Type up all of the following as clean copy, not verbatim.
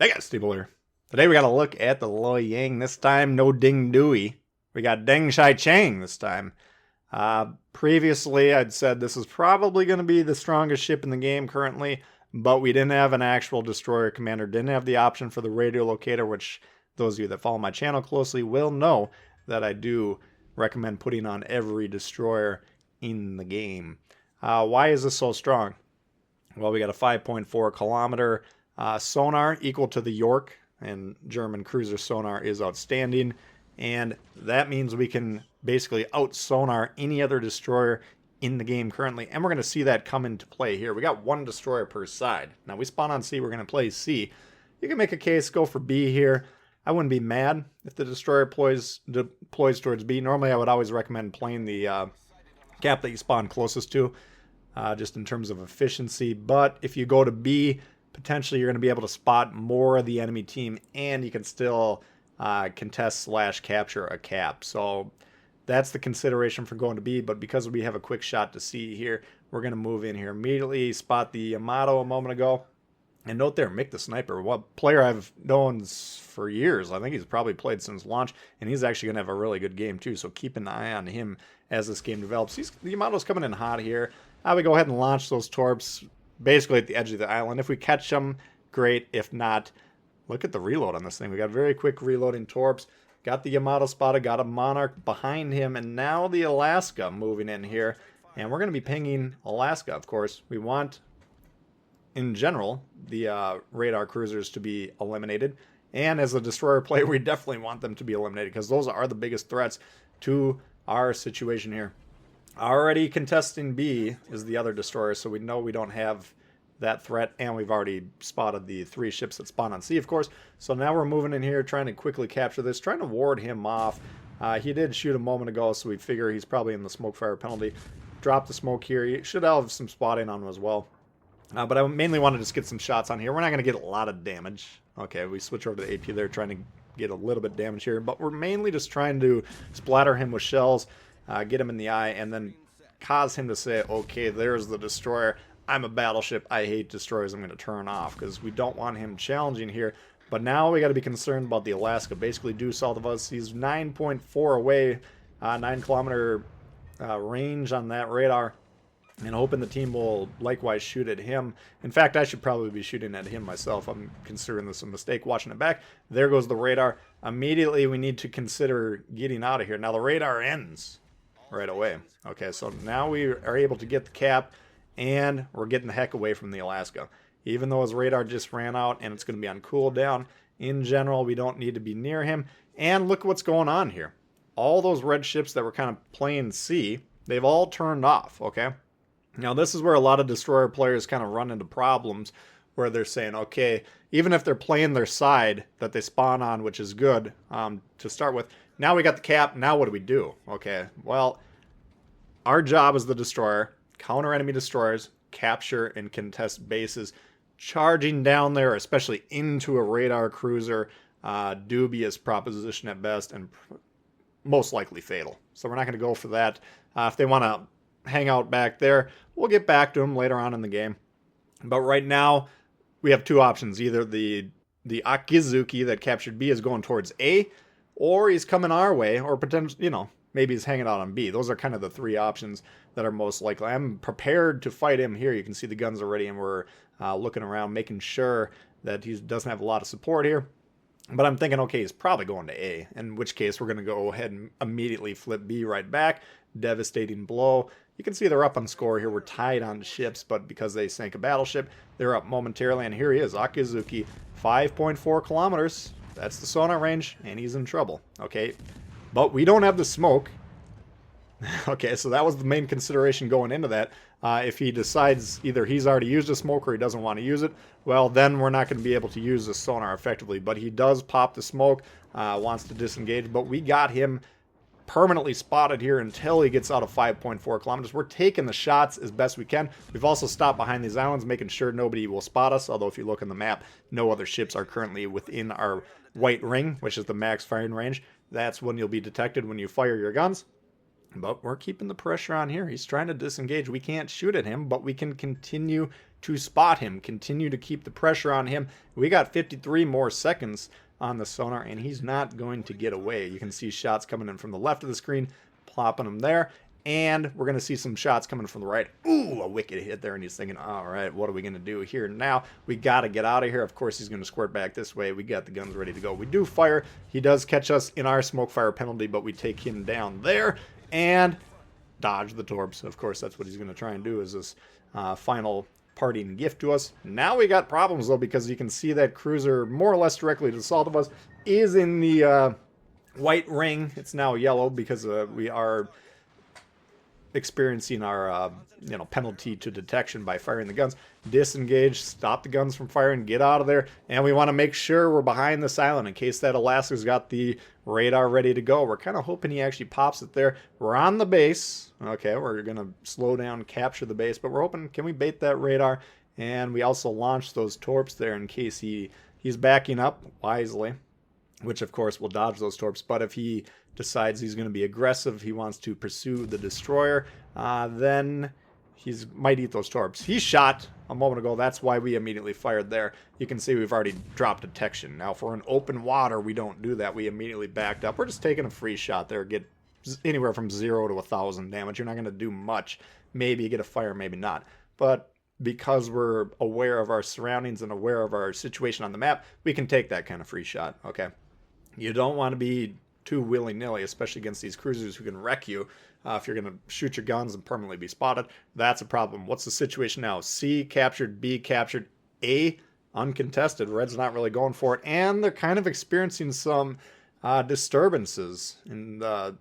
Hey guys, Tbull here. Today we got to look at the Loyang. This time, no Ding Dewey. We got Deng Shai Chang this time. Previously, I'd said this is probably going to be the strongest ship in the game currently, but we didn't have an actual destroyer commander. Didn't have the option for the radio locator, which those of you that follow my channel closely will know that I do recommend putting on every destroyer in the game. Why is this so strong? Well, we got a 5.4 kilometer sonar equal to the York, and German cruiser sonar is outstanding, and that means we can basically out sonar any other destroyer in the game currently, and we're going to see that come into play here. We got one destroyer per side. Now we spawn on C, we're going to play C. You can make a case, go for B here. I wouldn't be mad if the destroyer deploys towards B. Normally I would always recommend playing the cap that you spawn closest to, just in terms of efficiency, but if you go to B, potentially you're going to be able to spot more of the enemy team, and you can still contest / capture a cap. So that's the consideration for going to B, but because we have a quick shot to C here, we're going to move in here immediately, spot the Yamato a moment ago. And note there, Mick the Sniper, what player I've known for years. I think he's probably played since launch, and he's actually going to have a really good game too, so keep an eye on him as this game develops. The Yamato's coming in hot here. I would go ahead and launch those torps basically at the edge of the island. If we catch them, great. If not, look at the reload on this thing. We got very quick reloading torps. Got the Yamato spotted, got a Monarch behind him, and now the Alaska moving in here. And we're going to be pinging Alaska, of course. We want, in general, the radar cruisers to be eliminated. And as a destroyer player, we definitely want them to be eliminated, because those are the biggest threats to our situation here. Already contesting B is the other destroyer, so we know we don't have that threat, and we've already spotted the 3 ships that spawn on C, of course. So now we're moving in here, trying to quickly capture this, trying to ward him off. He did shoot a moment ago, so we figure he's probably in the smoke fire penalty. Drop the smoke here. He should have some spotting on him as well. But I mainly wanted to just get some shots on here. We're not going to get a lot of damage. Okay, we switch over to the AP there, trying to get a little bit of damage here, but we're mainly just trying to splatter him with shells, get him in the eye, and then cause him to say, okay, there's the destroyer. I'm a battleship. I hate destroyers. I'm going to turn off, because we don't want him challenging here. But now we got to be concerned about the Alaska. Basically due south of us. He's 9.4 away, 9 kilometer range on that radar, and hoping the team will likewise shoot at him. In fact, I should probably be shooting at him myself. I'm considering this a mistake watching it back. There goes the radar. Immediately we need to consider getting out of here. Now the radar ends right away. Okay, so now we are able to get the cap, and we're getting the heck away from the Alaska. Even though his radar just ran out and it's going to be on cooldown, in general, we don't need to be near him. And look what's going on here. All those red ships that were kind of playing C, they've all turned off, okay? Now this is where a lot of destroyer players kind of run into problems, where they're saying, okay, even if they're playing their side that they spawn on, which is good to start with, now we got the cap, now what do we do? Okay, well, our job as the destroyer, counter enemy destroyers, capture and contest bases. Charging down there, especially into a radar cruiser, dubious proposition at best, and most likely fatal. So we're not going to go for that. If they want to hang out back there, we'll get back to them later on in the game. But right now, we have 2 options. Either the Akizuki that captured B is going towards A, or he's coming our way, or potentially, maybe he's hanging out on B. Those are kind of the 3 options that are most likely. I'm prepared to fight him here. You can see the guns are ready, and we're looking around, making sure that he doesn't have a lot of support here. But I'm thinking, okay, he's probably going to A, in which case we're going to go ahead and immediately flip B right back. Devastating blow. You can see they're up on score here. We're tied on ships, but because they sank a battleship, they're up momentarily. And here he is, Akizuki, 5.4 kilometers. That's the sonar range, and he's in trouble. Okay, but we don't have the smoke. Okay, so that was the main consideration going into that. If he decides either he's already used a smoke or he doesn't want to use it, well, then we're not going to be able to use the sonar effectively. But he does pop the smoke, wants to disengage, but we got him permanently spotted here until he gets out of 5.4 kilometers. We're taking the shots as best we can. We've also stopped behind these islands, making sure nobody will spot us, although if you look on the map, no other ships are currently within our white ring, which is the max firing range. That's when you'll be detected when you fire your guns. But we're keeping the pressure on here. He's trying to disengage. We can't shoot at him, but we can continue to spot him, continue to keep the pressure on him. We got 53 more seconds on the sonar, and he's not going to get away. You can see shots coming in from the left of the screen, plopping them there. And we're going to see some shots coming from the right. Ooh, a wicked hit there. And he's thinking, all right, what are we going to do here now? We got to get out of here. Of course, he's going to squirt back this way. We got the guns ready to go. We do fire. He does catch us in our smoke fire penalty, but we take him down there and dodge the torps. Of course, that's what he's going to try and do, is this final parting gift to us. Now we got problems, though, because you can see that cruiser more or less directly to the south of us is in the white ring. It's now yellow because we are experiencing our penalty to detection by firing the guns. Disengage, stop the guns from firing, get out of there, and we want to make sure we're behind this island in case that Alaska's got the radar ready to go. We're kind of hoping he actually pops it there. We're on the base. Okay, we're going to slow down, capture the base, but we're hoping, can we bait that radar? And we also launch those torps there in case he's backing up wisely, which of course will dodge those torps. But if he decides he's going to be aggressive, he wants to pursue the destroyer, then he might eat those torps. He shot a moment ago. That's why we immediately fired there. You can see we've already dropped detection. Now, if we're in open water, we don't do that. We immediately backed up. We're just taking a free shot there. Get anywhere from 0 to 1,000 damage. You're not going to do much. Maybe you get a fire, maybe not. But because we're aware of our surroundings and aware of our situation on the map, we can take that kind of free shot, okay? You don't want to be too willy-nilly, especially against these cruisers who can wreck you. If you're going to shoot your guns and permanently be spotted, that's a problem. What's the situation now? C captured, B captured, A uncontested. Red's not really going for it, and they're kind of experiencing some disturbances in the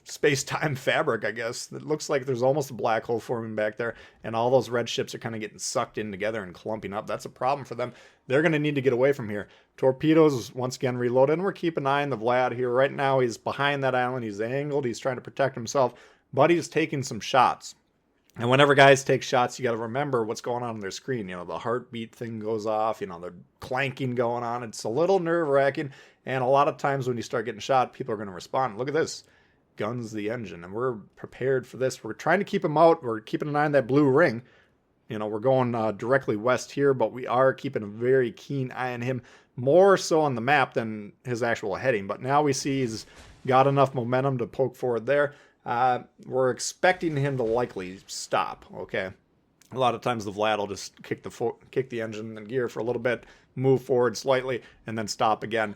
space-time fabric, I guess. It looks like there's almost a black hole forming back there, and all those red ships are kind of getting sucked in together and clumping up. That's a problem for them. They're going to need to get away from here. Torpedoes, once again, reloaded, and we're keeping an eye on the Vlad here. Right now, he's behind that island. He's angled. He's trying to protect himself, but he's taking some shots. And whenever guys take shots, you got to remember what's going on their screen. You know, the heartbeat thing goes off, you know, the clanking going on. It's a little nerve-wracking, and a lot of times when you start getting shot, people are going to respond. Look at this. Guns the engine, and we're prepared for this. We're trying to keep him out. We're keeping an eye on that blue ring. You know, we're going directly west here, but we are keeping a very keen eye on him, more so on the map than his actual heading. But now we see he's got enough momentum to poke forward there. We're expecting him to likely stop, okay? A lot of times the Vlad will just kick the engine and gear for a little bit, move forward slightly, and then stop again.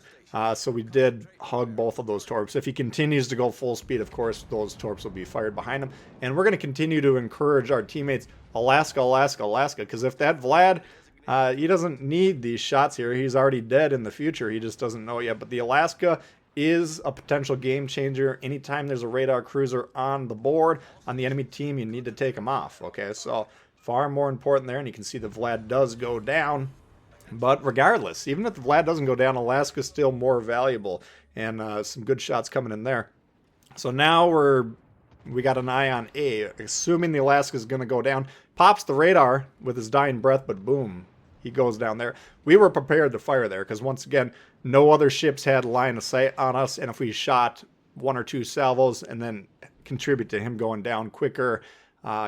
So we did hug both of those torps. If he continues to go full speed, of course, those torps will be fired behind him. And we're going to continue to encourage our teammates, Alaska, Alaska, Alaska, because if that Vlad, he doesn't need these shots here. He's already dead in the future. He just doesn't know it yet. But the Alaska is a potential game changer. Anytime there's a radar cruiser on the board, on the enemy team, you need to take him off, okay? So far more important there, and you can see the Vlad does go down. But regardless, even if the Vlad doesn't go down, Alaska's still more valuable, and some good shots coming in there. So now we got an eye on A, assuming the Alaska's going to go down. Pops the radar with his dying breath, but boom, he goes down there. We were prepared to fire there because, once again, no other ships had line of sight on us, and if we shot 1 or 2 salvos and then contribute to him going down quicker,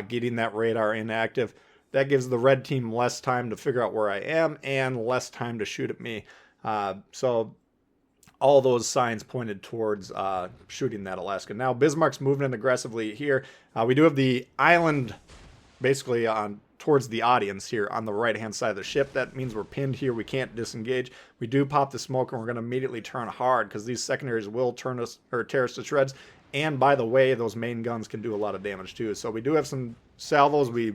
getting that radar inactive, that gives the red team less time to figure out where I am and less time to shoot at me. So all those signs pointed towards shooting that Alaska. Now Bismarck's moving in aggressively here. We do have the island basically on towards the audience here on the right-hand side of the ship. That means we're pinned here. We can't disengage. We do pop the smoke, and we're going to immediately turn hard because these secondaries will turn us or tear us to shreds. And by the way, those main guns can do a lot of damage too. So we do have some salvos. We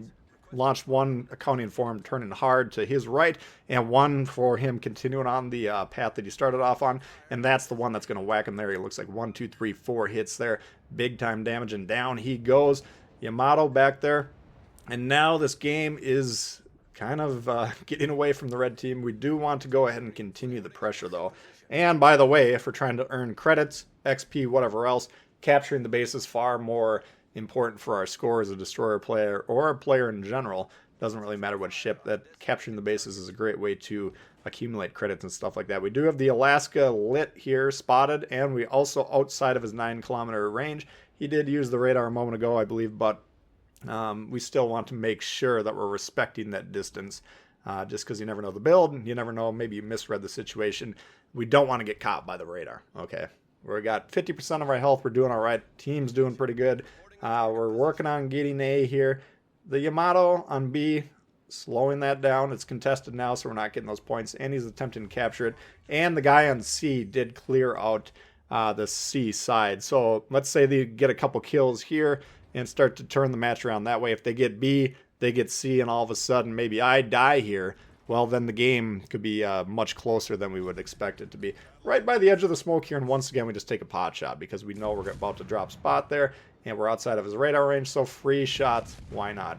launched one accounting for him turning hard to his right, and one for him continuing on the path that he started off on, and that's the one that's going to whack him there. He looks like 1, 2, 3, 4 hits there, big time damage, and down he goes. Yamato back there, and now this game is kind of getting away from the red team. We do want to go ahead and continue the pressure though, and by the way, if we're trying to earn credits, XP, whatever else, capturing the base is far more important for our score as a destroyer player or a player in general. Doesn't really matter what ship. That capturing the bases is a great way to accumulate credits and stuff like that. We do have the Alaska lit here, spotted, and we also outside of his 9-kilometer range. He did use the radar a moment ago, I believe, but we still want to make sure that we're respecting that distance. Just because you never know the build, you never know, maybe you misread the situation. We don't want to get caught by the radar, okay? We got 50% of our health, we're doing all right. Team's doing pretty good. We're working on getting A here. The Yamato on B, slowing that down. It's contested now, so we're not getting those points, and he's attempting to capture it. And the guy on C did clear out the C side. So let's say they get a couple kills here and start to turn the match around that way. If they get B, they get C, and all of a sudden maybe I die here, well, then the game could be much closer than we would expect it to be. Right by the edge of the smoke here, and once again we just take a pot shot because we know we're about to drop spot there, and we're outside of his radar range, so free shots, why not?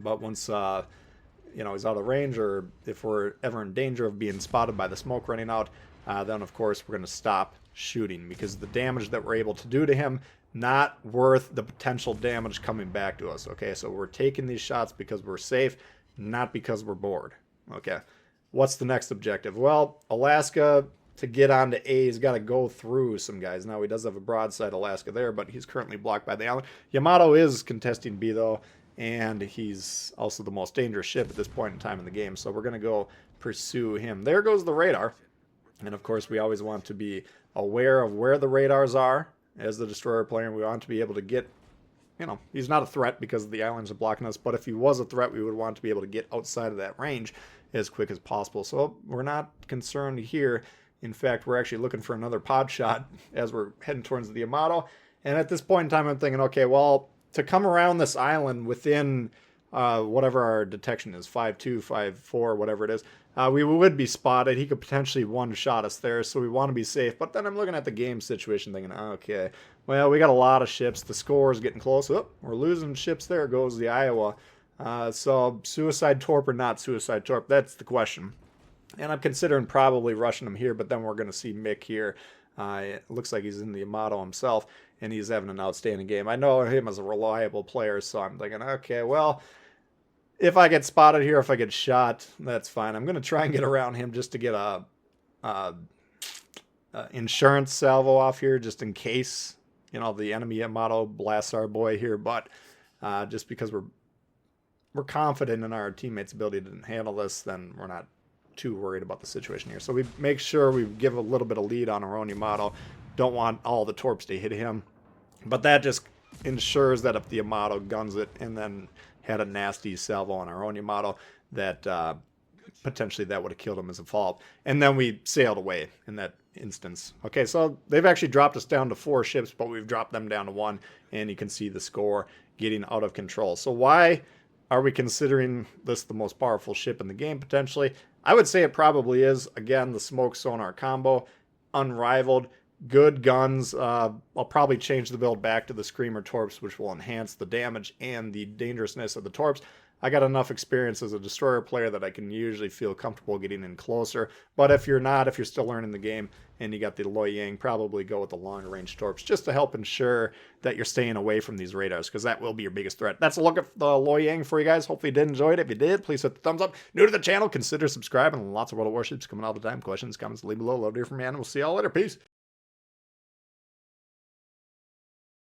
But once you know, he's out of range, or if we're ever in danger of being spotted by the smoke running out, then of course we're going to stop shooting, because the damage that we're able to do to him, not worth the potential damage coming back to us. Okay, so we're taking these shots because we're safe, not because we're bored. Okay, what's the next objective? Well, Alaska, to get onto A, he's got to go through some guys. Now, he does have a broadside Alaska there, but he's currently blocked by the island. Yamato is contesting B, though, and he's also the most dangerous ship at this point in time in the game, so we're going to go pursue him. There goes the radar, and of course, we always want to be aware of where the radars are. As the destroyer player, we want to be able to get, you know, he's not a threat because the islands are blocking us, but if he was a threat, we would want to be able to get outside of that range as quick as possible. So we're not concerned here. In fact, we're actually looking for another pod shot as we're heading towards the Yamato. And at this point in time, I'm thinking, okay, well, to come around this island within whatever our detection is, 5-2, 5-4, whatever it is, we would be spotted. He could potentially one-shot us there, so we want to be safe. But then I'm looking at the game situation thinking, okay, well, we got a lot of ships. The score is getting close. Oh, we're losing ships. There goes the Iowa. So suicide torp or not suicide torp, that's the question. And I'm considering probably rushing him here, but then we're going to see Mick here. It looks like he's in the Yamato himself, and he's having an outstanding game. I know him as a reliable player, so I'm thinking, okay, well, if I get spotted here, if I get shot, that's fine. I'm going to try and get around him just to get a insurance salvo off here, just in case, you know, the enemy Yamato blasts our boy here. But just because we're confident in our teammates' ability to handle this, then we're not too worried about the situation here. So we make sure we give a little bit of lead on our own Yamato. Don't want all the torps to hit him. But that just ensures that if the Yamato guns it and then had a nasty salvo on our own Yamato, that potentially that would have killed him as a fault. And then we sailed away in that instance. Okay, so they've actually dropped us down to 4 ships, but we've dropped them down to 1, and you can see the score getting out of control. So why are we considering this the most powerful ship in the game, potentially? I would say it probably is. Again, the smoke sonar combo, unrivaled. Good guns. I'll probably change the build back to the Screamer Torps, which will enhance the damage and the dangerousness of the Torps. I got enough experience as a destroyer player that I can usually feel comfortable getting in closer. But if you're not, if you're still learning the game and you got the Loyang, probably go with the longer range Torps just to help ensure that you're staying away from these radars, because that will be your biggest threat. That's a look at the Loyang for you guys. Hopefully you did enjoy it. If you did, please hit the thumbs up. New to the channel, consider subscribing. Lots of World of Warships coming all the time. Questions, comments, leave below. Love to hear from you, and we'll see y'all later. Peace.